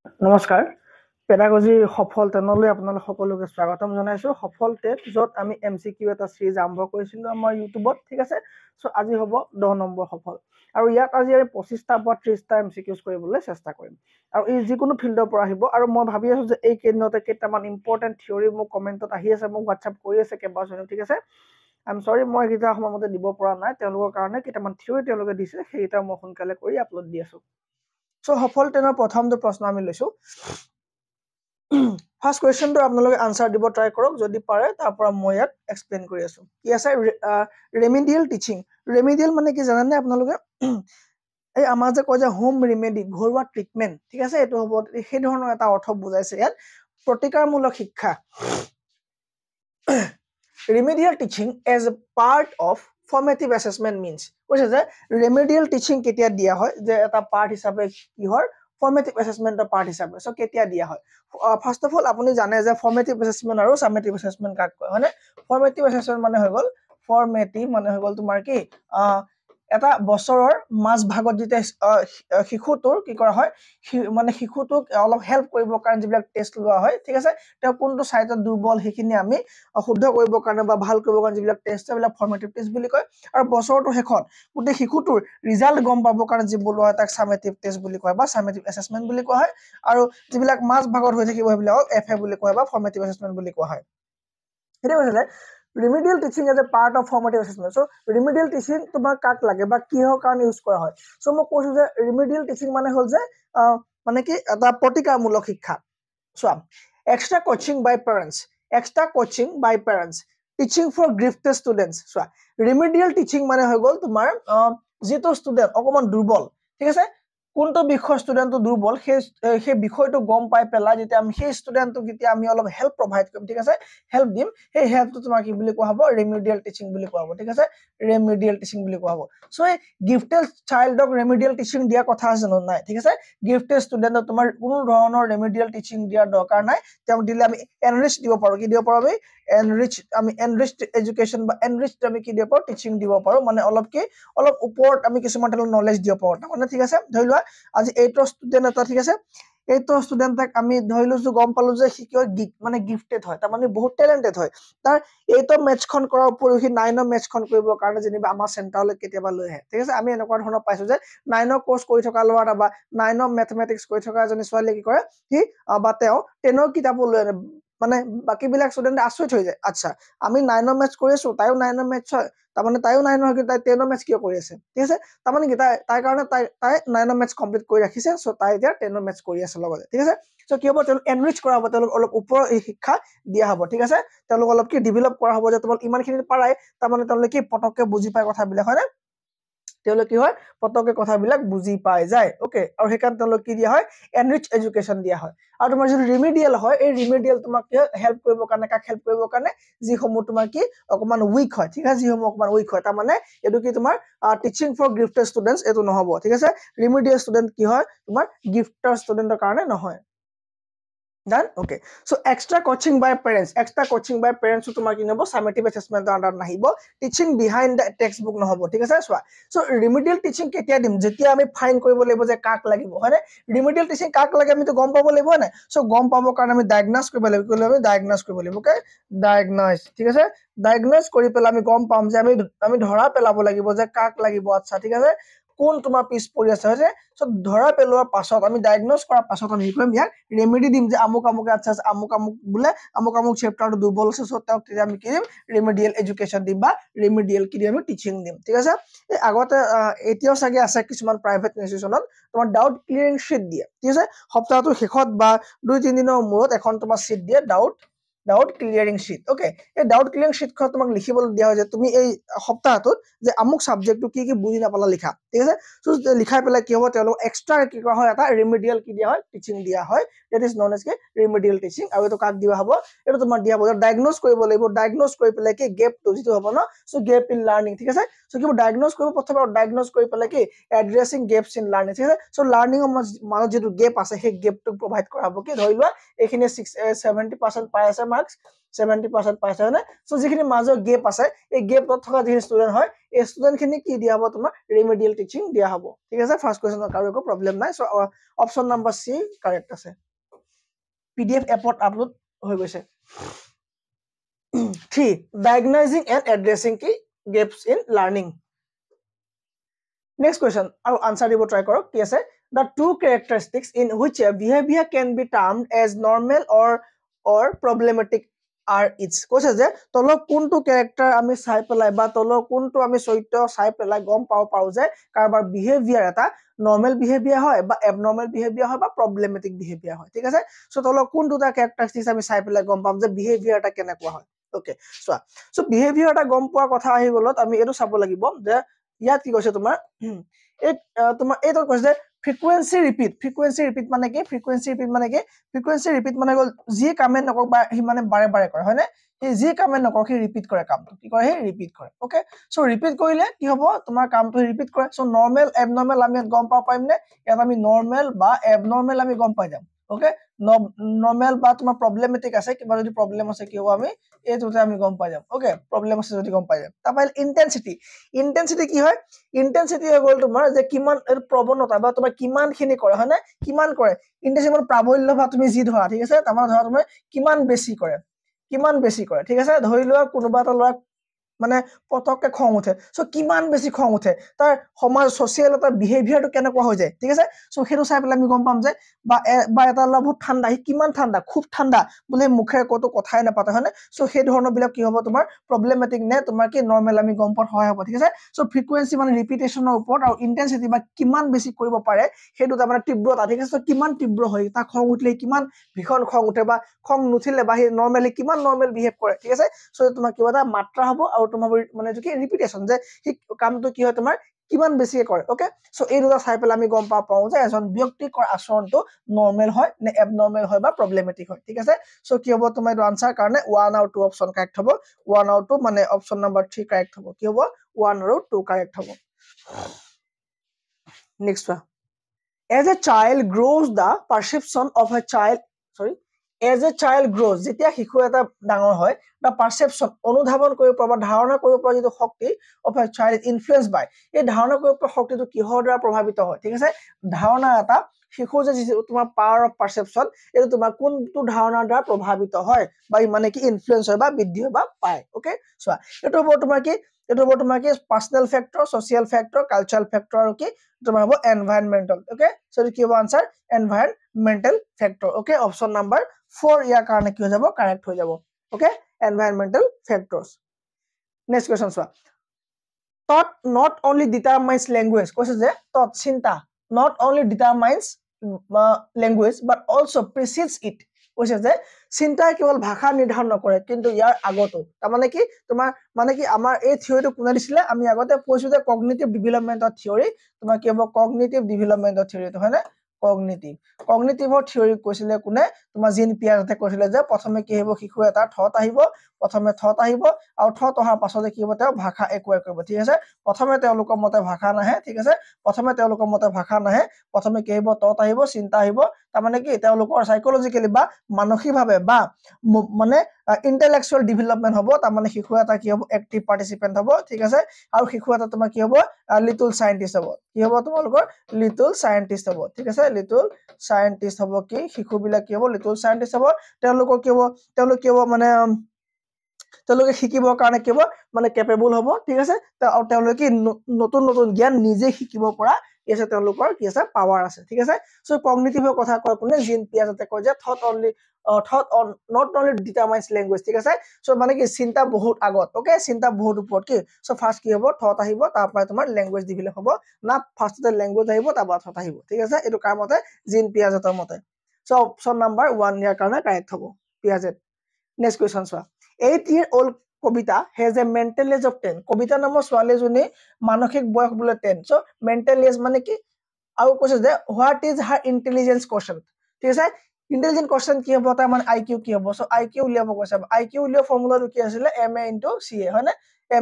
নমস্কাৰ পেডাগজিৰ সফল টেনলৈ আপোনালোক সকলোকে স্বাগতম জনাইছো সফল টেট য'ত আমি এমচিকিউ এটা সিৰিজ আৰম্ভ কৰিছিলো আমাৰ ইউটিউবত ঠিক আছে সো আজি হ'ব 10 নম্বৰ সফল আৰু ইয়াত আজি আমি 25টা বা 30টা এমচিকিউজ কৰিবলৈ চেষ্টা কৰিম আৰু এই যিকোনো ফিল্ডৰ পৰা আহিব আৰু মই ভাবি আছো যে এই কেইদিনতে কেইটামান ইম্পৰ্টেন্ট থিওৰি মোক কমেন্টত আহি আছে মোক WhatsApp কৰি আছে কেইবাজনেও ঠিক আছে আই এম সৰি মই কিটা সময়মতে দিব পৰা নাই তেওঁলোকৰ কাৰণে কেইটামান থিওৰি তেওঁলোকে দিছে সেইটা মই সোনকালে কৰি আপলোড দি আছো সো সফল টেনৰ প্ৰথমটো প্ৰশ্ন আমি লৈছো ফাৰ্স্ট কোৱেশ্চনটো আপোনালোকে আনসাৰ দিব ট্ৰাই কৰক যদি পাৰে তাৰ পৰা মই ইয়াত এক্সপ্লেইন কৰি আছো কি আছে ৰেমিডিয়েল টিচিং ৰেমিডিয়েল মানে কি জানেনে আপোনালোকে এই আমাৰ যে কয় যে হোম ৰেমেডি ঘৰুৱা ট্ৰিটমেন্ট ঠিক আছে এটো হ'ব সেই ধৰণৰ এটা অৰ্থ বুজাইছে ইয়াত প্ৰতিকাৰমূলক শিক্ষা remedial teaching as a part of formative assessment means কৈছে যে remedial teaching কেতিয়া দিয়া হয় যে এটা পাৰ্ট হিচাপে কি হয় formative assessment ৰ পাৰ্ট হিচাপে সো কেতিয়া দিয়া হয় ফাৰ্স্ট অফ অল আপুনি জানে যে formative assessment আৰু summative assessment কাক কয় মানে formative assessment মানে হৈ গল formative মানে হৈ গল তোমাৰ কি এটা বছৰৰ মাস ভাগত যেতিয়া শিশুটোৰ কি কৰা হয় মানে শিশুটোক অলপ হেল্প কৰিব কাৰণে যিবিলাক টেষ্ট লোৱা হয় ঠিক আছে তেওঁ কোনটো সাইডত দুৰ্বল হেখিনি আমি শুদ্ধ কৰিব কাৰণে বা ভাল কৰিব কাৰণে যিবিলাক টেষ্ট এইবিলাক ফৰ্মেটিভ টেষ্ট বুলি কয় আৰু বছৰটো শেষত গোটে শিশুটোৰ ৰিজাল্ট গম পাব কাৰণে যি বলোৱা তাক সামেটিভ টেষ্ট বুলি কয় বা সামেটিভ এসেসমেন্ট বুলি কোৱা হয় আৰু যিবিলাক মাস ভাগত হৈ থাকিব সেইবিলাক এফএ বুলি কোৱা বা ফৰ্মেটিভ এসেসমেন্ট বুলি কোৱা হয় এটা কৈছে remedial teaching as a part of formative assessment so remedial teaching তোমাক কাক লাগে বা কিহৰ কাৰণে ইউজ কৰা হয় সো মই কৈছো যে remedial teaching মানে হল যে মানে কি এটা প্ৰতিকাৰমূলক শিক্ষা so extra coaching by parents teaching for gifted students so remedial teaching মানে হৈ গল তোমাৰ যেটো ষ্টুডেন্ট অকমান দুৰ্বল ঠিক আছে কোনটো বিষয় ষ্টুডেন্টটো দুৰ্বল সেই বিষয়টো গম পাই পেলা যেতিয়া আমি সেই ষ্টুডেন্টক যেতিয়া আমি অলপ হেল্প প্ৰভাইড কৰিম ঠিক আছে হেল্প দিম সেই হেল্পটো তোমাৰ কি বুলি কোৱা হ'ব ৰেমিডিয়েল টিচিং বুলি কোৱা হ'ব ঠিক আছে ৰেমিডিয়েল টিচিং বুলি কোৱা হ'ব সো এই গিফটেড চাইল্ডক ৰেমিডিয়েল টিচিং দিয়া কথা আছে নাই ঠিক আছে গিফটেড ষ্টুডেন্টক তোমাৰ কোনো ধৰণৰ ৰেমিডিয়েল টিচিং দিয়া দৰকাৰ নাই তেওঁ দিলে আমি এনৰিচ দিব পাৰো কি দিব পাৰো আমি এনৰিচড এডুকেশ্যন বা এনৰিচড আমি কি দিব পাৰো টিচিং দিব পাৰো মানে অলপ ওপৰত আমি কিছুমান নলেজ দিব পাৰো মানে ঠিক আছে ধৰি লোৱা আজি 8 ষ্টুডেন্ট এটা ঠিক আছে 8 ষ্টুডেন্টক আমি ধৰিলো যে গম পালো যে শিকিও মানে গিফটেড হয় তাৰ মানে বহুত টেলেন্টেড হয় তাৰ 8 মেথছখন কৰাৰ উপৰিও 9 মেথছখন কৰিবৰ কাৰণে যেনিবা আমাৰ চেণ্টাৰলৈ কেতিয়াবা লৈ আহে ঠিক আছে আমি এনেকুৱা ধৰণৰ পাইছো যে 9 কোৰ্স কৰি থকা ল'ৰা বা 9 মেথমেটিক্স কৰি থকা এজনী ছোৱালী কি কৰে কি বা তেওঁ 10 কিতাপ লৈ আনে মানে বাকি বিলাক ষ্টুডেন্ট আচৰিত হৈ যায় আচ্ছা আমি 9 মেথছ কৰিছো তাইও 9 মেথছ হয় তাৰ মানে তাইও 9 হয় কিন্তু তাই 10 মেথছ কিয় কৰি আছে ঠিক আছে তাৰ মানে কি তাই কাৰণে তাই 9 মেথছ কমপ্লিট কৰি ৰাখিছে সো তাই এতিয়া 10 মেথছ কৰি আছে লগতে ঠিক আছে সো কি হ'ব তেল এনৰিচ কৰা হ'ব তেল অলপ ওপৰ শিক্ষা দিয়া হ'ব ঠিক আছে তেল অলপ কি ডেভেলপ কৰা হ'ব যে তোমাক ইমানখিনি পাৰাই তাৰ মানে তেল কি পটককে বুজি পায় কথাবিলাক হয় না তেল কি হয় পটককে কথাবিলাক বুজি পায় যায় ওকে আৰু হেকান তেল কি দিয়া হয় এনৰিচ এডুকেশ্যন দিয়া হয় আৰু তোমাৰ যদি ৰিমিডিয়েল হয় এই ৰিমিডিয়েল তোমাক হেল্প কৰিব কাৰণে কাক হেল্প কৰিব কাৰণে যি সমূহ তোমাৰ কি অকমান উইক হয় ঠিক আছে যি সমূহ অকমান উইক হয় তাৰ মানে এটো কি তোমাৰ টিচিং ফৰ গিফটেড ষ্টুডেন্টস এটো নহব ঠিক আছে ৰিমিডিয়েল ষ্টুডেন্ট কি হয় তোমাৰ গিফটেড ষ্টুডেন্টৰ কাৰণে নহয় Done? Okay. So extra coaching by parents তোমাক কি নব summative assessment আন্ডার নাহিব teaching behind the textbook নহব ঠিক আছে সোয়া so remedial teaching কেতিয়া দিম যেতিয়া আমি ফাইন কৰিব লাগিব যে কাক লাগিব হয় না remedial teaching কাক লাগে আমি তো গম পাব লাগিব না so গম পাব কাৰণ আমি ডায়াগনস কৰিব লাগিব ওকে ডায়াগনস ঠিক আছে ডায়াগনস কৰি পেলা আমি গম পাম যে আমি ধৰা পেলাব লাগিব যে কাক লাগিব আচ্ছা ঠিক আছে কোন তোমাৰ পিছ পৰি আছে হয় সো ধৰা পেলোৱাৰ পাছত আমি ডায়াগনস কৰাৰ পাছত আমি কৰিম ইয়াক ৰেমেডি দিম যে আমুক আচ্ছা আমুক বুলে আমুক চেপ্টাৰটো দুৰ্বল আছে সো তাক আমি কি দিম ৰেমেডিয়েল এডুকেশ্যন দিম বা ৰেমেডিয়েল কি দিম আমি টিচিং দিম ঠিক আছে এই আগতে এতিয়াও সাগে আছে কিছুমান প্ৰাইভেট ইনষ্টিটিউচনত তোমাৰ ডাউট ক্লিয়াৰিং শীট দিয়ে ঠিক আছে সপ্তাহটো শেষত বা 2-3 দিনৰ মূৰত এখন তোমাৰ শীট দিয়ে ডাউট ক্লিয়াৰিং শীট ওকে এই ডাউট ক্লিয়াৰিং শীট খন তোমাক লিখিবলৈ দিয়া হয় যে তুমি এই সপ্তাহটোত যে আমুক সাবজেক্টটো কি বুজি নাপালা লিখা ঠিক আছে সো লিখাই পেলাই কি হ'ব তেলো এক্সট্ৰা কি কৰা হয় এটা ৰেমেডিয়েল কি দিয়া হয় টিচিং দিয়া হয় that is known as কি ৰেমেডিয়েল টিচিং আৰু এটো কাক দিয়া হ'ব এটো তোমাৰ দিয়া হ'ব ডায়াগনস কৰিব লাগিব ডায়াগনস কৰি পেলাই কি গেপটো যেটো হ'ব ন সো গেপ ইন লাৰ্নিং ঠিক আছে সো কি ডায়াগনস কৰিব প্ৰথমে ডায়াগনস কৰি পেলাই কি এড্ৰেছিং গেপছ ইন লাৰ্নিং ঠিক আছে সো লাৰ্নিং মাজত যেটো গেপ আছে সেই গেপটো প্ৰভাইড কৰা হ'ব কি ধৰি লোৱা এইখিনি 70% পাই আছে মাৰ্কস 70% পাইছে হয়নে সো যিখিনি মাজৰ গেপ আছে এই গেপত থকা যি ষ্টুডেন্ট হয় এই ষ্টুডেন্ট খিনি কি দিয়া হ'ব তোমাৰ ৰিমেডিয়েল টিচিং দিয়া হ'ব ঠিক আছে ফাৰ্স্ট কোৱেশ্চনৰ কাৰো একো প্ৰবলেম নাই সো অপচন নম্বৰ সি কাৰেক্ট আছে PDF এপত আপলোড হৈ গৈছে 3 diagnosing and addressing key gaps in learning next question আৰু answer দিব try কৰক কি আছে the two characteristics in which a behavior can be termed as normal or problematic are its কৈছে যে তল কোনটো ক্যাৰেক্টাৰ আমি চাই পেলাই বা তল কোনটো আমি চৰিত্ৰ চাই পেলাই গম পাও যে কাৰবাৰ বিহেভিয়াৰ এটা নৰ্মেল বিহেভিয়াৰ হয় বা এবনৰ্মেল বিহেভিয়াৰ হয় বা প্ৰবলেমেটিক বিহেভিয়াৰ হয় ঠিক আছে সো তল কোনটো তা ক্যাৰেক্টাৰিষ্টিক্স আমি চাই পেলাই গম পাম যে বিহেভিয়াৰ এটা কেনেকুৱা হয় ওকে সো বিহেভিয়াৰ এটা গম পোৱাৰ কথা আহি গলত আমি এটো চাব লাগিব যে ইয়াত কি কৈছে তোমাৰ এইটো কৈছে যে frequency repeat মানে কি frequency repeat মানে গল যি কামে নকক বা হি মানে বাৰে বাৰে কৰে হয় না এই যি কামে নকক হি ৰিপিট কৰে কামটো কি কৰে হে ৰিপিট কৰে ওকে সো ৰিপিট কৰিলে কি হ'ব তোমাৰ কামটো ৰিপিট কৰে সো নৰমাল এবনৰ্মাল আমি গম পাইম নে ইয়াত আমি নৰমাল বা এবনৰ্মাল আমি গম পাই যাম ওকে নৰমাল বা তোমাৰ প্ৰবলেমেটিক আছে কিবা যদি প্ৰবলেম আছে কি হ'ব আমি এইটোতে আমি গম পাই যাম ওকে প্ৰবলেম আছে যদি গম পাই যাম তাপাইল ইন্টেন্সিটি কি হয় ইন্টেন্সিটি হৈ গল তোমাৰ যে কিমান প্ৰবণতা বা তোমাৰ কিমান খিনি কৰে হয় না কিমান কৰে ইন্টেন্সিটি প্ৰাবল্য বা তুমি যি ধৰা ঠিক আছে তামাৰ ধৰা তুমি কিমান বেছি কৰে ঠিক আছে ধৰি লোৱা কোনোবা এটা লৰা মানে পতককে খং উঠে সো কিমান বেছি খং উঠে তাৰ সমাজ সোশিয়াল এটা বিহেভিয়াৰটো কেনেকুৱা হৈ যায় ঠিক আছে সো হেতু চাই পেলাই আমি গম পাম যে বা এটা লৰা বহুত ঠাণ্ডা হি কিমান ঠাণ্ডা খুব ঠাণ্ডা বলে মুখে কত কথাই নাপাতে হয়নে সো সেই ধৰণৰ বিলাক কি হ'ব তোমাৰ প্ৰবলেমেটিক নে তোমাৰ কি নৰমাল আমি গম পাত হয় হ'ব ঠিক আছে সো ফ্ৰিকুৱেন্সি মানে ৰিপিটেশনৰ ওপৰত আৰু ইন্টেন্সিটি বা কিমান বেছি কৰিব পাৰে হেতু তাৰ মানে তীব্ৰতা ঠিক আছে কিমান তীব্ৰ হয় তা খং উঠলে কিমান ভীষণ খং উঠে বা খং নুঠিলে বা নরমালি কিমান নরমাল বিহেভ কৰে ঠিক আছে সো তোমাৰ কিবা এটা মাত্ৰা হ'ব আৰু তোমাৰ মানে কি ৰিপিটেশন যে হি কামটো কি হয় তোমাৰ কিমান বেছি কৰে ওকে সো এই দুটা চাই পেলাই আমি গম পাও যে এজন ব্যক্তিৰ আচৰণটো নৰমাল হয় নে এবনৰ্মাল হয় বা প্ৰবলেমেটিক হয় ঠিক আছে সো কি হ'ব তোমাৰ এইটো আনসাৰ কাৰণে 1 আৰু 2 অপচন কাৰেক্ট হ'ব 1 আৰু 2 মানে অপচন নম্বৰ 3 কাৰেক্ট হ'ব কি হ'ব 1 আৰু 2 কাৰেক্ট হ'ব next one as a child grows the perception of a child as a child grows যেতিয়া শিশু এটা ডাঙৰ হয় the perception অনুধাৱন কৰিব পৰা ধাৰণা কৰিব পৰা যেটো শক্তি of a child influenced by এই ধাৰণা কৰিব পৰা শক্তিটো কিহৰ দ্বাৰা প্ৰভাৱিত হয় ঠিক আছে ধাৰণা এটা শিশু যে তোমাৰ পাৱাৰ অফ পাৰসেপশন এটো তোমাৰ কোনটো ধাৰণাৰ দ্বাৰা প্ৰভাৱিত হয় বা মানে কি ইনফ্লুয়েন্স হয় বা বৃদ্ধি হয় বা পায় ওকে সো এটো হ'ব তোমাৰ কি personal factor social factor cultural factor আৰু কি তোমাৰ হ'ব এনভায়ৰনমেন্টাল ওকে সো কি হ'ব answer environmental factor okay option number 4 ইয়াৰ কাৰণে কি হৈ যাব কাৰেক্ট হৈ যাব okay environmental factors next question চোৱা thought not only determines language কৈছে যে thought চিন্তা not only determines language but also precedes it কৈছে যে চিন্তাই কেৱল ভাষা নিৰ্ধাৰণ নকৰে কিন্তু ইয়াৰ আগতো তাৰ মানে কি তোমাৰ মানে কি আমাৰ এই থিওৰিটো কোনে দিছিলে আমি আগতে কৈছো যে কগনিটিভ ডেভেলপমেন্টৰ থিওৰি তোমাৰ কি হ'ব কগনিটিভ ডেভেলপমেন্টৰ থিওৰিটো হয় না কগনিটিভৰ থিওৰি কৈছিলে কোনে তোমাৰ জিন পিয়াজেতে কৈছিলে যে প্ৰথমে কি হ'ব শিশু এটা থট আহিব প্ৰথমে থট আহিব আৰু থট অহাৰ পাছতে কি হ'ব তেওঁ ভাষা একোৱাই কৰিব ঠিক আছে প্ৰথমে তেওঁলোকৰ মতে ভাষা নাহে ঠিক আছে প্ৰথমে তেওঁলোকৰ মতে ভাষা নাহে প্ৰথমে কি হ'ব থট আহিব চিন্তা আহিব তাৰ মানে কি তেওঁলোকৰ সাইকোলজিক্যালি বা মানসিকভাৱে বা মানে ইন্টেলেকচুয়াল ডেভেলপমেন্ট হ'ব তাৰ মানে শিশু এটা কি হ'ব এক্টিভ পাৰ্টিসিপেন্ট হ'ব ঠিক আছে আৰু শিশু এটা তোমাৰ কি হ'ব লিটল সায়েন্টিস্ট হ'ব কি হ'ব তোমালোকৰ লিটল সায়েন্টিস্ট হ'ব ঠিক আছে লিটল সায়েন্টিস্ট হ'ব কি শিশু বিলাক কি হ'ব লিটল সায়েন্টিস্ট হ'ব তেওঁলোকৰ কি হ'ব মানে তেওঁলোকে শিকিবৰ কাৰণে কি হ'ব মানে কেপেবল হ'ব ঠিক আছে আৰু তেওঁলোকে নতুন নতুন জ্ঞান নিজে শিকিব পৰা আছে তেওঁলোকৰ কি আছে পাৱাৰ আছে ঠিক আছে সো কগনিটিভৰ কথা কয় কোনে জিন পিয়াজেতে কয় যে thought not only determines language ঠিক আছে সো মানে কি চিন্তা বহুত আগত ওকে চিন্তা বহুত ওপৰত কি সো ফাৰ্স্ট কি হ'ব thought আহিব তাৰ পৰা তোমাৰ ল্যাঙ্গুৱেজ ডেভেলপ হ'ব না ফাৰ্স্টতে ল্যাঙ্গুৱেজ আহিব তাৰ পৰা thought আহিব ঠিক আছে এটো কাৰ মতে জিন পিয়াজেতৰ মতে সো অপচন নাম্বাৰ 1 ইয়াৰ কাৰণে কাৰেক্ট হ'ব পিয়াজেট নেক্সট কোৱেশ্চন চোৱা 8-year-old Kavita has a mental age of 10 কবিতা নামৰ ছোৱালীজনী মানসিক বয়স বোলে 10 সো mental age মানে কি আৰু কৈছে যে what is her intelligence quotient ঠিক আছে ইন্টেলিজেন্ট কোৱেশ্চন কি হ'ব তাৰ মানে IQ কি হ'ব সো IQ উলিয়াব কৈছে IQ উলিয়া ফৰ্মুলাটো কি আছিল MA * CA হয় না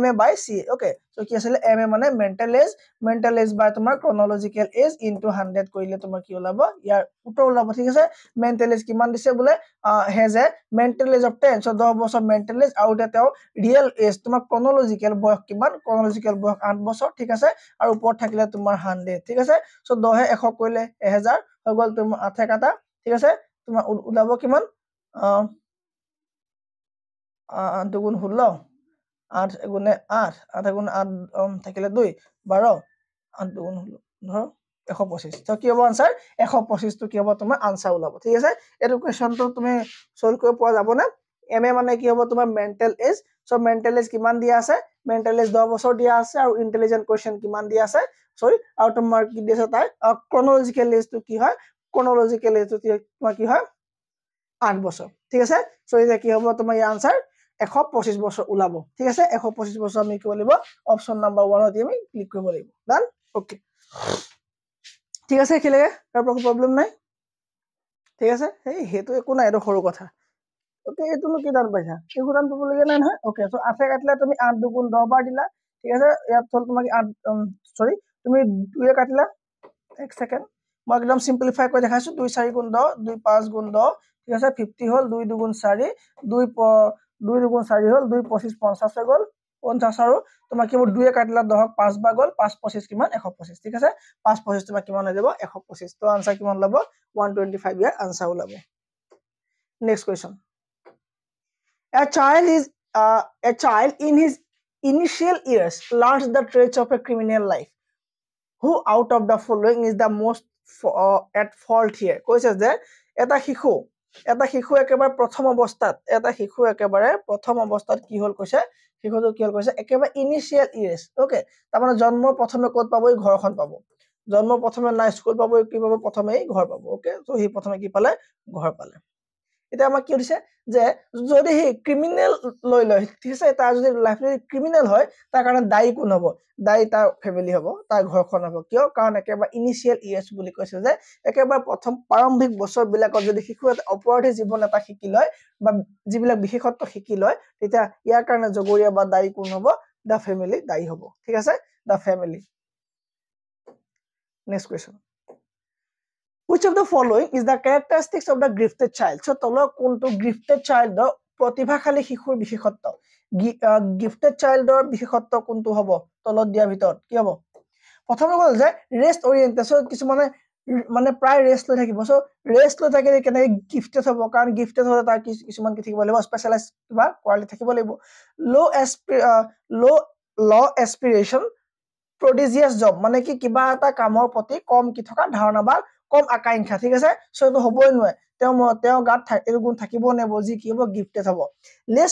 MA by CA okay so কি আছিল MA মানে mental age by তোমাৰ chronological age into 100 কৰিলে তোমাৰ কি ওলাব ইয়াৰ উত্তৰ ওলাব ঠিক আছে mental age কিমান দিছে বোলে has a mental age of 10 so 10 বছৰ mental age আৰু এটা real age তোমাৰ chronological বয়স কিমান chronological বয়স 8 বছৰ ঠিক আছে আৰু ওপৰত থাকিলে তোমাৰ 100 ঠিক আছে so 10 100 কৰিলে 1000 হৈ গল তোমাৰ 8 কাটা ঠিক আছে তোমাৰ ওলাব কিমান 8 দুগুণ 16 8 গুণে 8 8 গুণে 8 থাকিলে 2 12 8 দুগুণ 16 ধৰ 125 তো কি হ'ব आंसर 125 তো কি হ'ব তোমাৰ आंसर ওলাব ঠিক আছে এটো কোৱেশ্চনটো তুমি সলভ কৰিব পৰা যাব না এমএ মানে কি হ'ব তোমাৰ mental age so mental age কিমান দিয়া আছে মেন্টাল এজ 10 বছৰ দিয়া আছে আৰু ইন্টেলিজেন্ট কোৱেশ্চন কিমান দিয়া আছে সৰি আৰু তোমাৰ কি দিছে তাই ক্ৰনোলজিক্যাল এজ তো কি হয় ক্ৰনোলজিক্যাল এজ তো তোমাৰ কি হয় 8 বছৰ ঠিক আছে সো এটা কি হ'ব তোমাৰ এই आंसर 125 বছৰ ওলাব ঠিক আছে 125 বছৰ আমি কি বলিব অপচন নাম্বাৰ 1 ত আমি ক্লিক কৰিব লাগিব ডান ওকে ঠিক আছে খেলেগে তাৰ প্ৰবলেম নাই ঠিক আছে এই হেতু একো নাই এটো সৰু কথা ওকে এটো কি দান পাইছা একো দান পাব লাগে নাই নহয় ওকে সো 8 কাটলে তুমি 8 দুগুণ 10 বাৰ দিলা ঠিক আছে ইয়াত হল তোমাক 8 সৰি তুমি 2 কাটলা এক সেকেন্ড মই একদম সিম্পলিফাই কৰি দেখাইছো 2 4 গুণ 10 2 5 গুণ 10 ঠিক আছে 50 হল 2 দুগুণ 4 2 দুগুণ 4 হল 2 25 50 গল 50 আৰু তোমাক কি 2 কাটলা 10 5 বাৰ গল 5 25 কিমান 125 ঠিক আছে 5 25 তোমাক কিমান হৈ যাব 125 তো आंसर কিমান লব 125 ইয়াৰ आंसर ওলাব next question a child in his initial years learns the traits of a criminal life who out of the following is the most at fault here কৈছে যে এটা শিশু একেবাৰে প্ৰথম অৱস্থাত কি হল কৈছে শিশুটো কি হল কৈছে একেবাৰে ইনিশিয়াল ইয়াৰ্স ওকে তাৰ মানে জন্ম প্ৰথমে ক'ত পাব এই ঘৰখন পাব জন্ম প্ৰথমে না স্কুল পাব কি পাব প্ৰথমে ঘৰ পাব ওকে সো হি প্ৰথমে কি পালে ঘৰ পালে এটা আমাক কি দিছে যে যদি হি ক্ৰিমিনাল লয় ঠিক আছে তাৰ যদি লাইফ ক্ৰিমিনাল হয় তাৰ কাৰণে দায়ী কোন হ'ব দায়ী তাৰ ফ্যামিলি হ'ব তাৰ ঘৰখন হ'ব কিয় কাৰণ একেবাৰে ইনিশিয়াল ইয়াৰ্স বুলি কৈছে যে একেবাৰে প্ৰথম প্ৰাৰম্ভিক বছৰ বিলাকত যদি শিশু এটা অপৰাধী জীৱন এটা শিকি লয় বা যিবিলাক বিশেষত্ব শিকি লয় তেতিয়া ইয়াৰ কাৰণে জগৰীয়া বা দায়ী কোন হ'ব দা ফ্যামিলি দায়ী হ'ব ঠিক আছে the family next question Which of the following is the characteristics of the gifted child? So, tolo kuntu gifted child do protibhakhali শিশুৰ বিশেষত্ব gifted child or বিশেষত্ব kuntu hobo tolot dia bhitor ki hobo প্ৰথমে কল যে rest ওৰিয়েন্টেড কিছু মানে প্ৰায় rest লৈ থাকিব সো ৰেষ্ট লৈ থাকিলে কেনে গিফটেড হ'ব কাৰণ গিফটেড হলে তাৰ কিছুমান কি থাকিব লাগিব স্পেশালাইজ কিবা কোৱালিটি থাকিব লাগিব লো এস্পিৰেশন prodigious job মানে কি কিবা এটা কামৰ প্ৰতি কম কি থকা ধাৰণা বা কম আকাংক্ষা ঠিক আছে সো এটো হবই নয় তেও গাত এটো গুণ থাকিব নেব যি কি হ'ব গিফটেড হ'ব লেস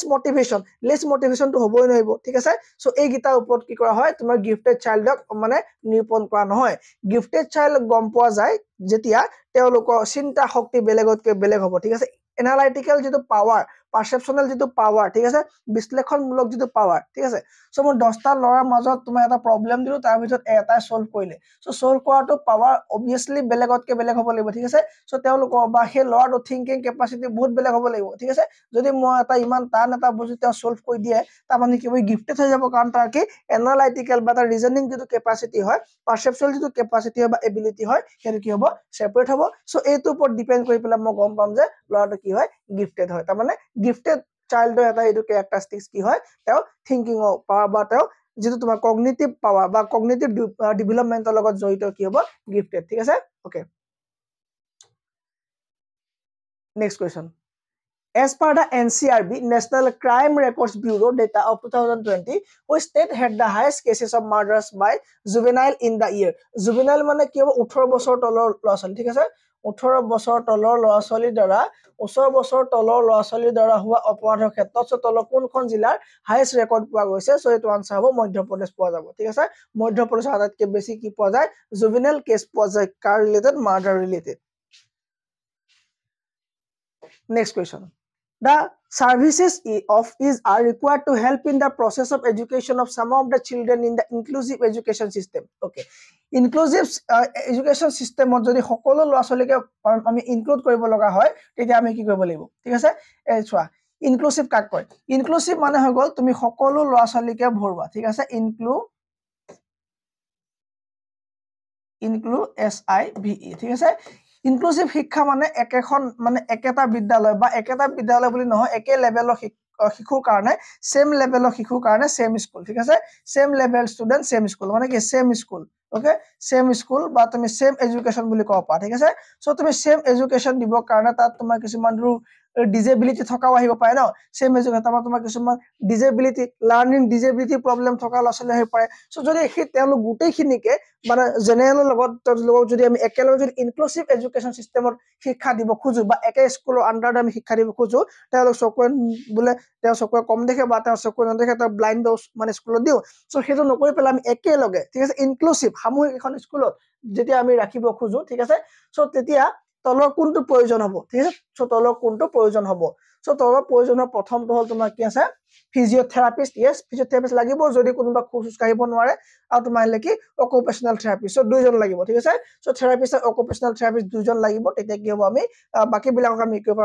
মোটিভেশন তো হবই নহিব ঠিক আছে সো এই গিটাৰ ওপৰত কি কৰা হয় তোমাৰ গিফটেড চাইল্ডক মানে নিৰূপণ কৰা নহয় গিফটেড চাইল্ড গম পোৱা যায় যেতিয়া তেওঁলোকৰ চিন্তা শক্তি বেলেগতকৈ বেলেগ হ'ব ঠিক আছে এনালাইটিক্যাল যেটো পাৱাৰ পাৰসেপশনাল যেটো পাৱাৰ ঠিক আছে বিশ্লেষণমূলক যেটো পাৱাৰ ঠিক আছে সো মই 10টা লৰাৰ মাজত তোমাৰ এটা প্ৰবলেম দিলো তাৰ ভিতৰত এটা সলভ কৰিলে সো সলভ কৰাটো পাৱাৰ অবিয়াসলি বেলেগতকৈ বেলেগ হ'ব লাগিব ঠিক আছে সো তেওঁলোকৰ বা হে লৰাৰ থিংকিং কেপাসিটি বহুত বেলেগ হ'ব লাগিব ঠিক আছে যদি মই এটা ইমান টান এটা বুজি তেওঁ সলভ কৰি দিয়ে তাৰ মানে কি গিফটেড হৈ যাব কাৰণ তাৰ কি এনালাইটিক্যাল বা তাৰ ৰিজনিং যেটো কেপাসিটি হয় পারসেপচুয়াল যেটো কেপাসিটি হয় বা এবিলিটি হয় হেতু কি হ'ব সেপাৰেট হ'ব সো এইটো ওপৰত ডিপেন্ড কৰি পেলাই মই গম পাম যে লৰাটো কি হয় গিফটেড হয় তাৰ মানে gifted child এটা এটো characteristics কি হয় তেও থিংকিং পাৱাৰ বা তেও যেটো তোমাৰ কগনিটিভ পাৱাৰ বা কগনিটিভ ডেভেলপমেন্টৰ লগত জড়িত কি হ'ব গিফটেড ঠিক আছে okay next question As per the NCRB National Crime Records Bureau data of 2020 which state had the highest cases of murders by juvenile in the year juvenile মানে কি হ'ব 18 বছৰ তলৰ ল'ৰা-ছোৱালী ঠিক আছে 18 বছৰ তলৰ ল'ৰা-ছোৱালীৰ দ্বাৰা 18 বছৰ তলৰ ল'ৰা-ছোৱালীৰ দ্বাৰা হোৱা অপৰাধৰ ক্ষেত্ৰত তলৰ কোনখন জিলাৰ হাইয়েষ্ট ৰেকৰ্ড পোৱা গৈছে সো এটো আনসাৰ হ'ব মধ্যপ্ৰদেশ পোৱা যাব ঠিক আছে মধ্যপ্ৰদেশ আটাইতকৈ বেছি কি পোৱা যায় জুভেনাইল কেছ পোৱা যায় কাৰ related murder related next question The services are required to help in the process of education of some of the children in the inclusive education system. Okay. Inclusive education system যদি সকলো ল'ৰা-ছোৱালীকে আমি include কৰিব লগা হয় তেতিয়া আমি কি কৰিব লাগিব ঠিক আছে এই চোৱা ইনক্লুসিভ কাক কয় ইনক্লুসিভ মানে হৈ গল তুমি সকলো ল'ৰা ছোৱালীকে ভৰোৱা ঠিক আছে SIVE ঠিক আছে ইনক্লুসিভ শিক্ষা মানে একেখন মানে একেটা বিদ্যালয় বা একেটা বিদ্যালয় বুলি নহয় একে লেভেলৰ শিশুৰ কাৰণে সেম লেভেলৰ শিশুৰ কাৰণে সেম স্কুল ঠিক আছে same level student same school মানে কি same school okay same school বা তুমি সেম এডুকেশন বুলি কব পাৰা ঠিক আছে সো তুমি সেম এডুকেশন দিব কাৰণে তাত তোমাৰ কিছুমান ডিজেবিলিটি থকাও আহিব পাৰে ন সেম এডুকেশন তোমাৰ কিছুমান ডিজেবিলিটি লাৰ্নিং ডিজেবিলিটি প্ৰবলেম থকা ল'ৰা ছোৱালী আহিব পাৰে সো যদি তেওঁলোক গোটেইখিনিকে মানে জেনেৰেলৰ লগত যদি আমি একেলগে যদি ইনক্লুসিভ এডুকেশন সিস্টেমত শিক্ষা দিব খুজো বা একে স্কুলৰ আন্ডাৰত আমি শিক্ষা দিব খুজো তেওঁলোক চকুৱে বোলে তেওঁ চকুৱে কম দেখে বা তেওঁ চকুৱে নেদেখে তেওঁ ব্লাইণ্ড মানে স্কুলত দিও সো সেইটো নকৰি পেলাই আমি একেলগে ঠিক আছে ইনক্লুসিভ সামূহিক এখন স্কুলত যেতিয়া আমি ৰাখিব খুজো ঠিক আছে সো তেতিয়া তলৰ কোনটো প্ৰয়োজন হ'ব ঠিক আছে সো তলৰ কোনটো প্ৰয়োজন হ'ব সো তলৰ প্ৰয়োজনৰ প্ৰথমটো হল তোমাৰ কি আছে ফিজিওথেৰাপিষ্ট ইয়েস ফিজিওথেৰাপিষ্ট লাগিব যদি কোনোবা খোজ কাঢ়িব নোৱাৰে আৰু তোমাৰ কি অকুপেশনাল থেৰাপিষ্ট সো দুইজন লাগিব ঠিক আছে সো থেৰাপিষ্ট আৰু অকুপেশনাল থেৰাপিষ্ট দুইজন লাগিব তেতিয়া কি হ'ব আমি বাকি বিলাকক আমি কি হ'ব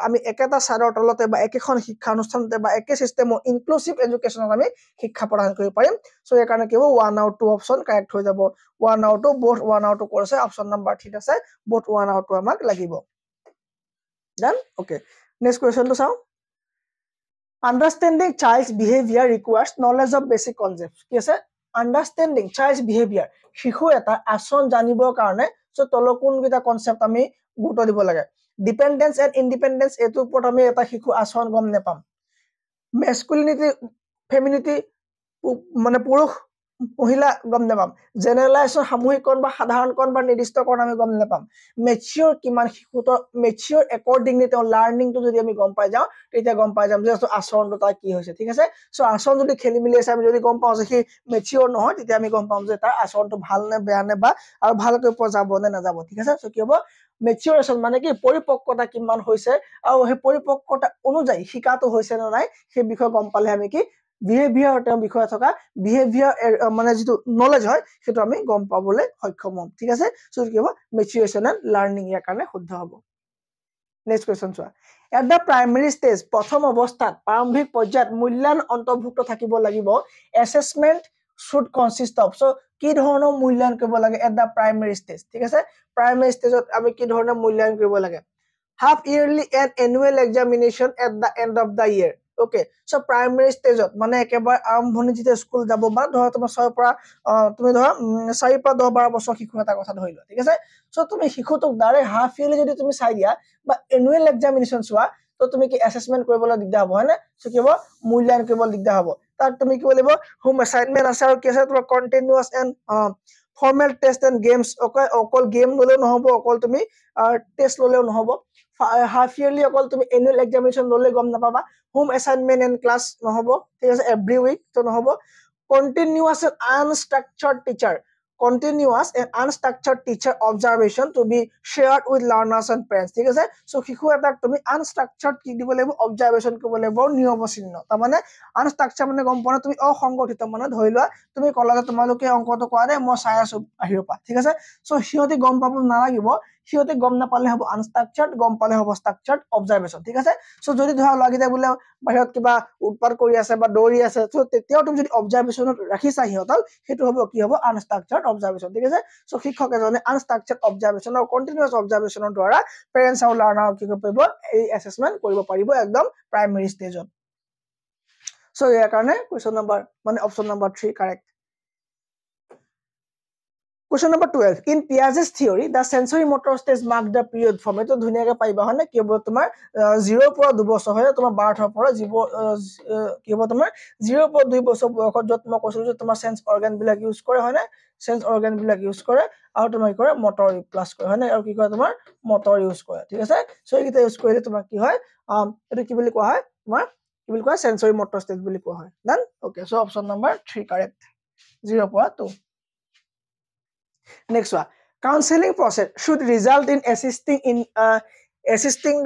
আমি একেটা সাৰৰ তলতে বা একেখন শিক্ষা অনুষ্ঠানতে বা একে সিস্টেমৰ ইনক্লুসিভ এডুকেশনত আমি শিক্ষা প্ৰদান কৰিব পাৰিম সো এই কাৰণে কি হ'ব 1 আৰু 2 অপচন কাৰেক্ট হৈ যাব 1 আৰু 2 both 1 আৰু 2 কৰিছে অপচন নাম্বাৰ ঠিক আছে both 1 আৰু 2 আমাক লাগিব দেন ওকে নেক্সট কোৱেশ্চনটো চাও Understanding child's behavior requires knowledge of basic concepts. Ki ase understanding child's behavior শিশু এটা আচৰণ জানিবৰ কাৰণে সো তলৰ কোন কিটা কনসেপ্ট আমি গুৰুত্ব দিব লাগে ডিপেন্ডেন্স এন্ড ইন্ডিপেন্ডেন্স এটো ওপৰত আমি এটা শিশু আচৰণ গম নেপাম মেস্কুলিনিটি ফেমিনিটি মানে পুৰুষ মহিলা গম নেপাম জেনাৰেলাইজেশন সামূহিককৰণ বা সাধাৰণকৰণ বা নিৰ্দিষ্টকৰণ আমি গম নেপাম মেচিউৰ কিমান শিশুতৰ মেচিউৰ একৰ্ডিংলি তেওঁ লাৰ্নিংটো যদি আমি গম পাই যাও তেতিয়া গম পাই যাম যে আচৰণটো তাৰ কি হৈছে ঠিক আছে সো আচৰণ যদি খেলি মিলি আছে আমি যদি গম পাও যে সি মেচিউৰ নহয় তেতিয়া আমি গম পাম যে তাৰ আচৰণটো ভাল নে বেয়া নে বা আৰু ভালকৈ যাব নে নাযাব ঠিক আছে সো কি হ'ব মেচিউৰেশন মানে কি পৰিপক্কতা কিমান হৈছে আৰু সেই পৰিপক্কতা অনুযায়ী শিকাটো হৈছে নে নাই সেই বিষয় গম পালে আমি কি বিহেভিয়াৰ তেওঁ বিষয় থকা বিহেভিয়াৰ মানে যেটো নলেজ হয় সেটো আমি গম পাবলৈ সক্ষম হম ঠিক আছে সো কি হ'ব মেচুৰেশন এন্ড লাৰ্নিং ইয়াৰ কাৰণে শুদ্ধ হ'ব নেক্সট কোৱেশ্চন চোৱা এট দা প্ৰাইমাৰী ষ্টেজ প্ৰথম অৱস্থাত প্ৰাৰম্ভিক পৰ্যায়ত মূল্যায়ন অন্তৰ্ভুক্ত থাকিব লাগিব assessment should consist of so কি ধৰণৰ মূল্যায়ন কৰিব লাগে এট দা প্ৰাইমাৰী ষ্টেজ ঠিক আছে প্ৰাইমাৰী ষ্টেজত আমি কি ধৰণৰ মূল্যায়ন কৰিব লাগে half yearly and annual examination at the end of the year okay so primary stage মানে একেবাৰে আৰম্ভণি যেতিয়া স্কুল যাব বা ধৰা তোমাৰ 6 পৰা তুমি ধৰা 4 পৰা 10 12 বছৰ শিশু এটা কথা ধৰিলো ঠিক আছে সো তুমি শিশুটোক ডাইৰেক্ট হাফ ইয়াৰলি যদি তুমি চাই দিয়া বা এনুৱেল এক্সামিনেশন চোৱা তো তুমি কি অ্যাসেসমেন্ট কৰিবলৈ দিগদাৰ হ'ব হয়নে সো কি হ'ব মূল্যায়ন কৰিবলৈ দিগদাৰ হ'ব তাক তুমি কি কৰিব হোম অ্যাসাইনমেন্ট আছে আৰু কি আছে তোমাৰ continuous and formal test and games অকল গেম ললেও নহব অকল তুমি টেষ্ট ললেও নহব half yearly অকল তুমি annual examination ললে গম নাপাবা হোম অ্যাসাইনমেন্ট এন্ড ক্লাস নহব ঠিক আছে এভৰি উইক তো নহব continuous and unstructured observation to be shared with learners and parents ঠিক আছে সো শিশু এটাক তুমি আনস্ট্ৰাকচাৰ্ড কি দিব লাগিব অবজাৰভেশন কৰিব লাগিব নিয়মচিহ্ন তাৰ মানে আনস্ট্ৰাকচাৰ মানে গম পোৱা তুমি অসংগঠিত মানে ধৰিলোৱা তুমি কলেজত তোমালোকে অংকটো কৰা দে মই চাই আছো আহিৰপা ঠিক আছে সো হিয়তি গম পাব নালাগিব হিয়তি গম নাপালে হ'ব আনস্ট্ৰাকচাৰ্ড গম পালে হ'ব স্ট্ৰাকচাৰ্ড অবজাৰভেশন ঠিক আছে সো যদি ধৰা লাগিতে বোলে বাহিৰত কিবা উৎপাত কৰি আছে বা দৌৰি আছে সো তেতিয়াও তুমি যদি অবজাৰভেশনত ৰাখিছা হিয়তক হেতু হ'ব কি হ'ব আনস্ট্ৰাকচাৰ্ড অবজাৰভেশন ঠিক আছে সো শিক্ষক এজনে আনস্ট্ৰাকচাৰ্ড অবজাৰভেশন আৰু কন্টিনিউয়াস অবজাৰভেশনৰ দ্বাৰা পেৰেন্টছ আৰু লাৰ্নাৰ কি কৰিব এই অ্যাসেসমেন্ট কৰিব পাৰিব একদম প্ৰাইমাৰী ষ্টেজত সো ইয়াৰ কাৰণে কোৱেশ্চন নম্বৰ মানে option number 3 correct Question number 12. In Piaget's theory, the sensory motor stage mark the period from it. ধুনিয়াকে পাইবা হনে কি হ'ব তোমাৰ 0 পৰা 2 বছৰ হয় তোমাৰ 12 পৰা কি হ'ব তোমাৰ 0 পৰা 2 বছৰ বয়সত যত মই কৈছো যে তোমাৰ সেন্স অৰ্গান বিলাক ইউজ কৰে হয় না সেন্স অৰ্গান বিলাক ইউজ কৰে আৰু তোমাৰ কৰে মটৰ প্লাস কৰে হয় না আৰু কি কৰে তোমাৰ মটৰ ইউজ কৰে ঠিক আছে সো এইটা ইউজ কৰিলে তোমাৰ কি হয় এটো কি বুলি কোৱা হয় তোমাৰ কি বুলি কোৱা সেন্সৰি মটৰ স্টেজ বুলি কোৱা হয় done okay so option number 3 correct 0 পৰা 2 Next one, counseling process should result in assisting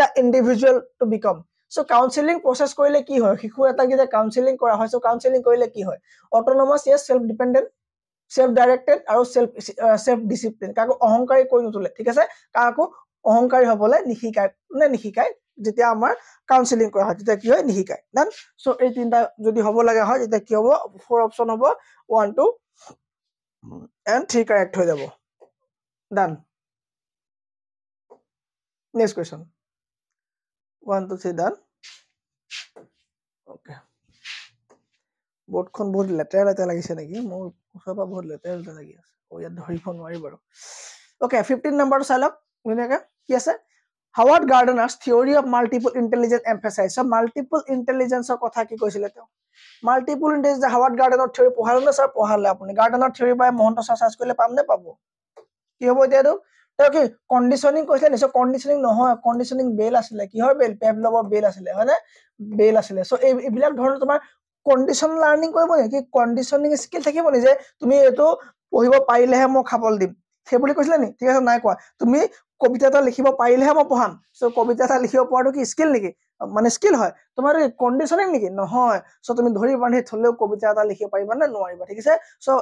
the individual to become. So counseling process কৰিলে কি হয় শিশু এটা যেতিয়া counseling কৰা হয় so counseling কৰিলে কি হয় autonomous yes self dependent self directed আৰু self discipline কাকো অহংকাৰী কৰি নতুলে ঠিক আছে কাকো অহংকাৰী হবলৈ নিশিকায় যেতিয়া আমাৰ কাউন্সেলিং কৰা হয় তেতিয়া কি হয় নিহিকায় দেন সো এই তিনটা যদি হ'ব লাগে হয় তেতিয়া কি হ'ব 4 অপচন হ'ব 1 2 and 3 কাৰেক্ট হৈ যাব ডান নেক্সট কোৱেশ্চন 1 2 3 ডান ওকে বোৰ্ডখন বহুত লেতেৰা লাগিছে নেকি মোৰ ওচৰৰ পৰা বহুত লেতেৰা লাগি আছে ও ইয়াত ধৰিব নোৱাৰি বাৰু ওকে 15 নম্বৰটো চাই লওক ধুনীয়াকৈ কি আছে Howard Gardner's theory of multiple intelligence emphasized. So multiple intelligence or kotha ki koisile teo. Multiple intelligence Howard Gardner theory pohalne sir pohale apuni. Gardner theory by Mohanto sir search korile pamne pabo. Ki hobo etia tu? To ki conditioning koisile ni so conditioning no hoy conditioning bell asile. Ki hoy bell Pavlov's bell asile hoy na bell asile. So ei bilak dhoroner tomar condition learning koibo ni ki conditioning skill thakibo ni je tumi eto pohibo parilehe mo khabol dim. সেই বুলি কৈছিলে নি ঠিক আছে নাই কোৱা তুমি কবিতা এটা লিখিব পাৰিলেহে মই পঢ়াম সো কবিতা এটা লিখিব পৰাটো কি স্কিল নেকি মানে স্কিল হয় তোমাৰ কন্ডিশনিং নেকি নহয় সো তুমি ধৰি বান্ধি থলেও কবিতা এটা লিখিব পাৰিবা না নোৱাৰিবা ঠিক আছে so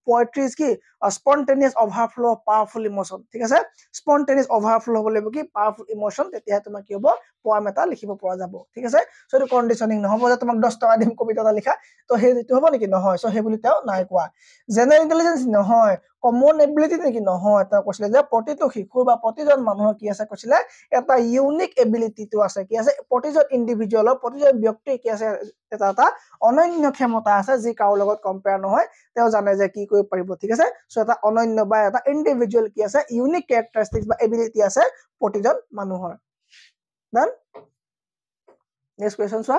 poetry is ki a spontaneous overflow of powerful emotion ঠিক আছে spontaneous overflow হ'ব লাগিব কি powerful emotion তেতিয়া তোমাক কি হ'ব poem এটা লিখিব পৰা যাব ঠিক আছে সো এটো কন্ডিশনিং নহব যে তোমাক 10 টকা দিম কবিতা এটা লিখা তো হেইটো হ'ব নেকি নহয় সো হেই বুলি তেও নাই কোৱা জেনাৰেল ইন্টেলিজেন্স নহয় কমন এবিলিটি নেকি নহয় তা কৈছিলে যে প্ৰতিটো শিশু বা প্ৰতিজন মানুহৰ কি আছে কৈছিলে এটা ইউনিক এবিলিটি তো আছে কি আছে প্ৰতিজন ইন্ডিভিজুৱেলৰ প্ৰতিজন ব্যক্তি কি আছে এটা অনন্য ক্ষমতা আছে যি কাৰো লগত কম্পেয়াৰ নহয় তেও জানে যে কি কৰিব পাৰিব ঠিক আছে সো এটা অনন্য বা এটা ইন্ডিভিজুৱেল কি আছে ইউনিক ক্যাৰেক্টাৰিষ্টিক্স বা এবিলিটি আছে প্ৰতিজন মানুহৰ দেন নেক্সট কোৱেশ্চন সোৱা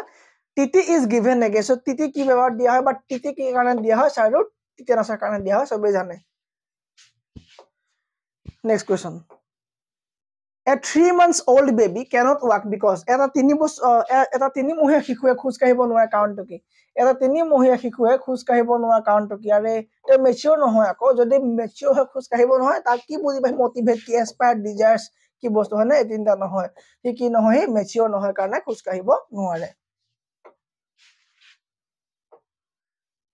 টিটি ইজ গিভেন again সো টিটি কি ব্যৱহাৰ দিয়া হয় বা টিটি কি কাৰণে দিয়া হয় চাইডত টিটেনাছৰ কাৰণে দিয়া হয় সবে জানে next question a 3 months old baby cannot walk because eta 3 মহীয়া শিশুৱে খোজ কাঢ়িব নোৱাৰে কাৰণটো কি এটা 3 মহীয়া শিশুৱে খোজ কাঢ়িব নোৱাৰা কাৰণটো কি আৰে তে মেচিউৰ নহয় আকৌ যদি মেচিউৰ হৈ খোজ কাঢ়িব নহয় তাক কি বুজিবা মোটিভেট কি এসপায়াৰ ডিজায়াৰ্স কি বস্তু হয় না এই তিনটা নহয় কি নহয় মেচিউৰ নহয় কাৰণে খোজ কাঢ়িব নোৱাৰে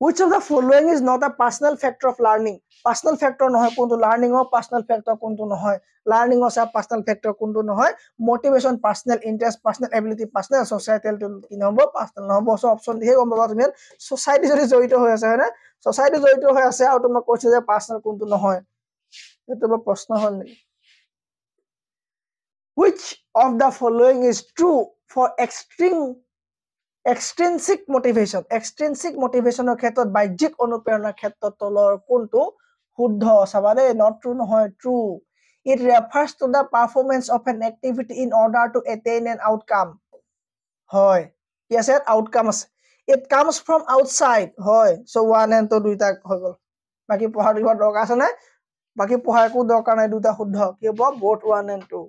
Which of the following is not a personal factor of learning? Personal factor নহয় কোনটো learning or personal factor কোনটো নহয় learning or personal factor কোনটো নহয় motivation personal interest personal ability personal societal কি নহব personal নহব সো অপচন দিয়ে গম পাবা তুমি সোসাইটি যদি জড়িত হৈ আছে হয় না সোসাইটি জড়িত হৈ আছে আৰু তোমাক কৈছে যে personal কোনটো নহয় এটো প্ৰশ্ন হল নি Which of the following is true for extrinsic motivation er ক্ষেত্ৰত বাহ্যিক অনুপ্ৰেৰণাৰ ক্ষেত্ৰত তলৰ কোনটো শুদ্ধ সাবাদে not true নহয় true it refers to the performance of an activity in order to attain an outcome হয় yes it outcome আছে it comes from outside হয় so one and two দুইটা হৈ গল বাকি পঢ়াৰ কিবা দৰকাৰ আছে না বাকি পঢ়াৰ একো দৰকাৰ নাই দুটা শুদ্ধ কি হ'ব both 1 and 2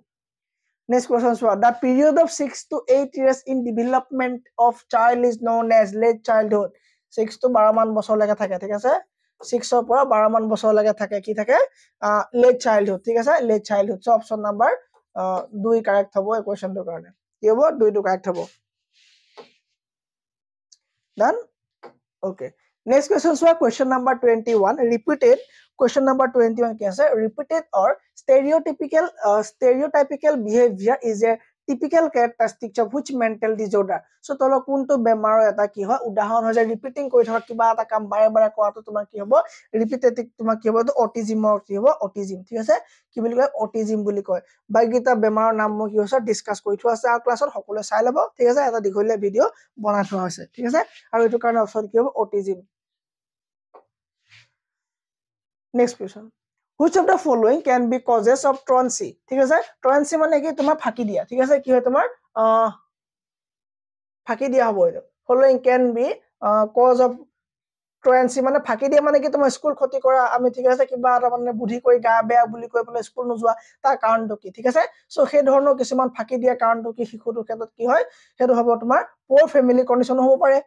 Next question is the period of 6 to 8 years in development of child is known as late childhood. 6 to 12 মান বছৰ লাগে থাকে ঠিক আছে 6 ৰ পৰা 12 মান বছৰ লাগে থাকে কি থাকে late childhood ঠিক আছে late childhood so option number 2 correct হ'ব এই কোৱেশ্চনটোৰ কাৰণে কি হ'ব 2 টো কাৰেক্ট হ'ব done okay next question is question number 21 repeated question number 21 কি আছে repeated or stereotypical behavior is a typical characteristic of which mental disorder so তল কোনটো বেমাৰৰ এটা কি হয় উদাহৰণ হয় যে ৰিপিটিং কৰি থকা কিবা এটা কাম বাৰে বাৰে কৰাটো তোমাৰ কি হ'ব ৰিপিটেটিভ তোমাৰ কি হ'ব অটিজমৰ কি হ'ব অটিজম ঠিক আছে কি বুলি কয় অটিজম বুলি কয় বাইগিটা বেমাৰৰ নাম মই কি হৈছে ডিসকাস কৰি থোৱা আছে আৰু ক্লাছত সকলোৱে চাই ল'ব ঠিক আছে এটা দীঘলীয়া ভিডিও বনাই থোৱা আছে ঠিক আছে আৰু এটো কাৰণে অপচন কি হ'ব autism next question Which of the following can be causes of truancy? ঠিক আছে truancy মানে কি তোমার ফাঁকি দিয়া ঠিক আছে কি হয় তোমার ফাঁকি দিয়া হ'ব এটা following can be cause of truancy মানে ফাঁকি দিয়া মানে কি তোমার স্কুল ক্ষতি কৰা আমি ঠিক আছে কিবা এটা মানে বুদ্ধি কৰি গা বেয়া বুলি কৈ পেলাই স্কুল নোযোৱা তাৰ কাৰণটো কি ঠিক আছে সো সেই ধৰণৰ কিছুমান ফাঁকি দিয়া কাৰণটো কি শিশুটোৰ ক্ষেত্ৰত কি হয় হেতু হ'ব তোমাৰ poor family condition হ'ব পাৰে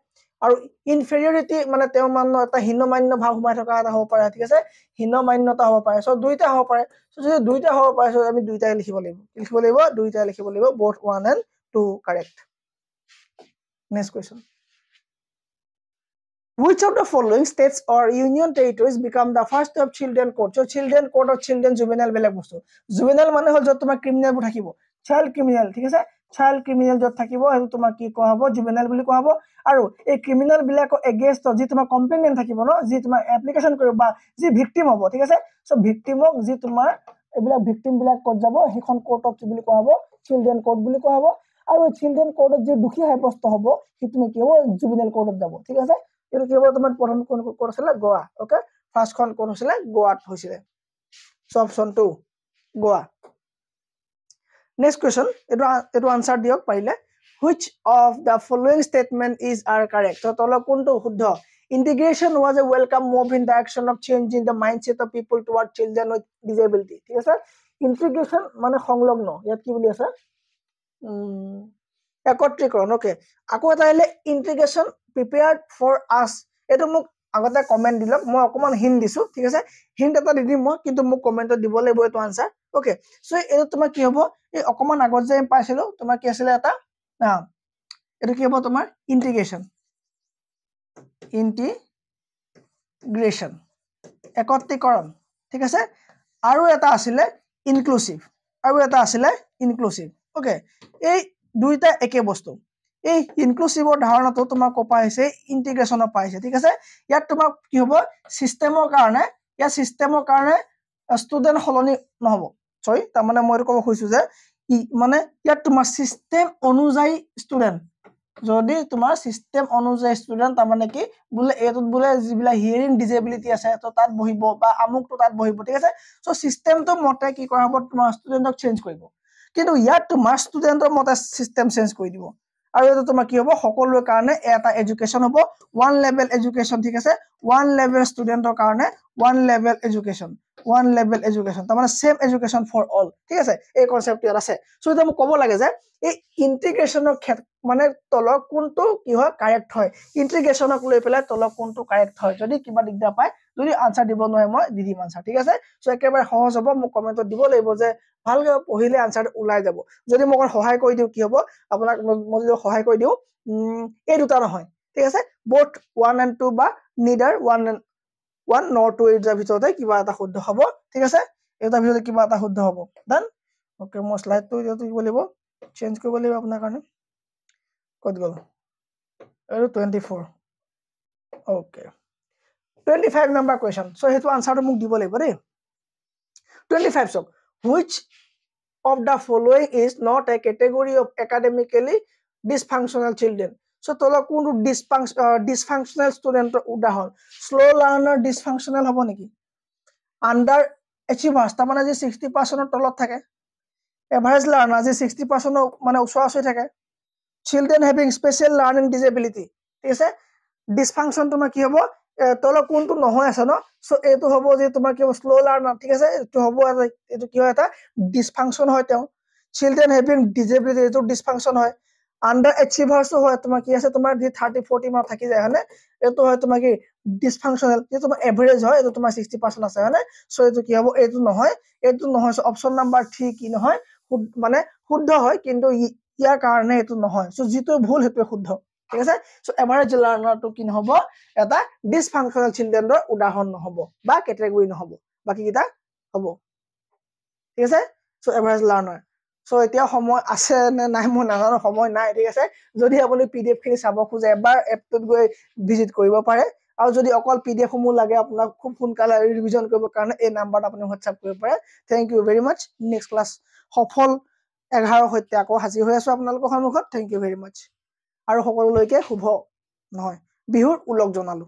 আৰু ইনফেৰিয়ৰিটি মানে তেও মান এটা হীনমান্য ভাব সোমাই থকা এটা হ'ব পাৰে ঠিক আছে হীনমান্যতা হ'ব পাৰে সো দুইটা হ'ব পাৰে সো যদি দুইটা হ'ব পাৰে সো আমি দুইটাই লিখিব লাগিব দুইটাই লিখিব লাগিব both 1 and 2 correct next question Which of the following states or union territories become the first of children court so children court or children juvenile বেলেগ বস্তু juvenile মানে হল যত তোমাৰ ক্ৰিমিনাল বু থাকিব child criminal ঠিক আছে চাইল্ড ক্ৰিমিনেল য'ত থাকিব সেইটো তোমাৰ কি কোৱা হ'ব জুভেনাইল বুলি কোৱা হ'ব আৰু এই ক্ৰিমিনেল বিলাকৰ এগেইনষ্টত যি তোমাৰ কমপ্লেইনেণ্ট থাকিব ন যি তোমাৰ এপ্লিকেশ্যন কৰিব বা যি ভিক্টিম হ'ব ঠিক আছে সো ভিক্টিমক যি তোমাৰ এইবিলাক ভিক্টিম বিলাক ক'ত যাব সেইখন কোৰ্টত কি বুলি কোৱা হ'ব চিলড্ৰেন কোৰ্ট বুলি কোৱা হ'ব আৰু চিলড্ৰেন কোৰ্টত যি দুখী সাব্যস্ত হ'ব সি তুমি কি হ'ব জুভেনাইল কোৰ্টত যাব ঠিক আছে এইটো কি হ'ব তোমাৰ প্ৰথম কোন কোৰ্ট আছিলে গোৱা ওকে ফাৰ্ষ্টখন কোন হৈছিলে গোৱাত হৈছিলে so option 2 Goa Next question, etu answer diok parile. Which of the following statement is are correct? So tolo kuntu huddho. Integration was a welcome move in the action of changing the mindset of people toward children with disability. ঠিক আছে? Integration মানে সংলগ্ন। ইয়াত কি বুলি আছে? একত্ৰীকৰণ okay. আকৌ এটা আহিলে integration prepared for us. এটো মোক আগতে কমেন্ট দিলক মই অকমান হিন্ট দিছো ঠিক আছে হিন্ট এটা দি দিম মই কিন্তু মোক কমেন্টত দিব লাগিব এটো আনসাৰ ওকে সো এটো তোমাৰ কি হ'ব এই অকমান আগত যে পাইছিলো তোমাৰ কি আছিল এটা এটো কি হ'ব তোমাৰ ইন্টিগ্ৰেশন একত্ৰীকৰণ ঠিক আছে আৰু এটা আছিল ইনক্লুসিভ ওকে এই দুইটা একে বস্তু এই ইনক্লুসিভৰ ধাৰণাটো তোমাৰ কোপা হৈছে ইন্টিগ্ৰেশনৰ পাইছে ঠিক আছে ইয়াত তোমাৰ কি হ'ব সিস্টেমৰ কাৰণে ষ্টুডেন্ট হলনি নহব সৰি তাৰ মানে মই ক'ব খুজিছো যে মানে ইয়াত তোমাৰ সিস্টেম অনুযায়ী ষ্টুডেন্ট যদি তোমাৰ সিস্টেম অনুযায়ী ষ্টুডেন্ট তাৰ মানে কি বুলে এটোত বুলে জিবিলা হিয়াৰিং ডিসেবিলিটি আছে তো তাত বহিব বা আমুকটো তাত বহিব ঠিক আছে সো সিস্টেমটো মতে কি কৰা হ'ব তোমাৰ ষ্টুডেন্টক চেঞ্জ কৰিব কিন্তু ইয়াত তোমাৰ ষ্টুডেন্টৰ মতে সিস্টেম চেঞ্জ কৰি দিব আৰু এটো তোমাৰ কি হ'ব সকলোৰ কাৰণে এটা এডুকেশন হ'ব ওয়ান লেভেল এডুকেশন ঠিক আছে ওয়ান লেভেল ষ্টুডেন্টৰ কাৰণে ওয়ান লেভেল এডুকেশন তাৰ মানে সেম এডুকেশন ফৰ অল ঠিক আছে এই কনসেপ্ট ইয়াত আছে সো এটা মোক ক'ব লাগে যে এই ইন্টিগ্ৰেশনৰ মানে তলৰ কোনটো কি হয় কাৰেক্ট হয় ইন্টিগ্ৰেশনক লৈ পেলাই তলৰ কোনটো কাৰেক্ট হয় যদি কিবা দিগদাৰ পায় যদি আনসাৰ দিব নোৱাৰে মই দি দিম আনসাৰ ঠিক আছে সো একেবাৰে সহজ হ'ব মোক কমেন্টত দিব লাগিব যে ভালকৈ পঢ়িলে আনসাৰ ওলাই যাব যদি মই সহায় কৰি দিও কি হ'ব আপোনাক মই যদি সহায় কৰি দিও এই দুটা নহয় ঠিক আছে both 1 and 2 বা neither 1 nor 2 এর ভিতৰতে কিবা এটা শুদ্ধ হ'ব ঠিক আছে এটা ভিতৰতে কিবা এটা শুদ্ধ হ'ব ডান ওকে মই স্লাইডটো যেটো কি বলিব চেঞ্জ কৰিব লাগিব আপোনাৰ কাৰণে কত গল আৰু 24 ওকে 25 number question so হেতু আনসাৰটো মোক দিব লাগিব দেই 25 চক which of the following is not a category of academically dysfunctional children so tolo কোনটো dysfunctional student উদাহৰণ slow learner dysfunctional হ'ব নেকি under achievers তাৰ মানে যে 60% তলত থাকে average learner যে 60% মানে উচৰা-উচৰি থাকে children having special learning disability ঠিক আছে dysfunction তোমাৰ কি হ'ব তল কোনটো নহয় আছে ন সো এটো হ'ব যে তোমাৰ কি স্লো লার্নার ঠিক আছে এটো হ'ব এটো কি হয় এটা ডিসফাংশন হয় তেও চিলড্রেন হ্যাভিং ডিসেবিলিটি এটো ডিসফাংশন হয় আন্ডার অ্যাচিভার্স হয় তোমাৰ কি আছে তোমাৰ যে 30 40 মাৰ্ক থাকি যায় হনে এটো হয় তোমাৰ কি ডিসফাংশনাল যে তোমাৰ এভাৰেজ হয় এটো তোমাৰ 60% আছে হনে সো এটো কি হ'ব এটো নহয় সো অপশন নাম্বার 3 কি নহয় মানে শুদ্ধ হয় কিন্তু ইয়াৰ কাৰণে এটো নহয় সো যেটো ভুল হেতু শুদ্ধ ঠিক আছে সো এভারেজ লার্নার তো কি নহব এটা ডিসফাংশনাল চিলড্ৰেনৰ উদাহৰণ নহব বা ক্যাটাগরি নহব বাকি কিটা হ'ব ঠিক আছে সো এভারেজ লার্নার সো এতিয়া সময় আছে নে নাই মই নাজানো সময় নাই ঠিক আছে যদি আপুনি পিডিএফ খিনি চাব খোজে এবাৰ এপটোত গৈ ভিজিট কৰিব পাৰে আৰু যদি অকল পিডিএফ সমূহ লাগে আপোনাক খুব সোনকালে ৰিভিজন কৰিব কাৰণে এই নাম্বাৰত আপুনি হোৱাটসএপ কৰিব পাৰে thank you very mass next class সফল 11 হৈতে আকৌ হাজিৰ হৈ আছো আপোনালোকৰ সন্মুখত থ্যাংক ইউ ভেৰি মাচ আৰু সকলোলৈকে শুভ নহয় বিহুৰ উলক জনালো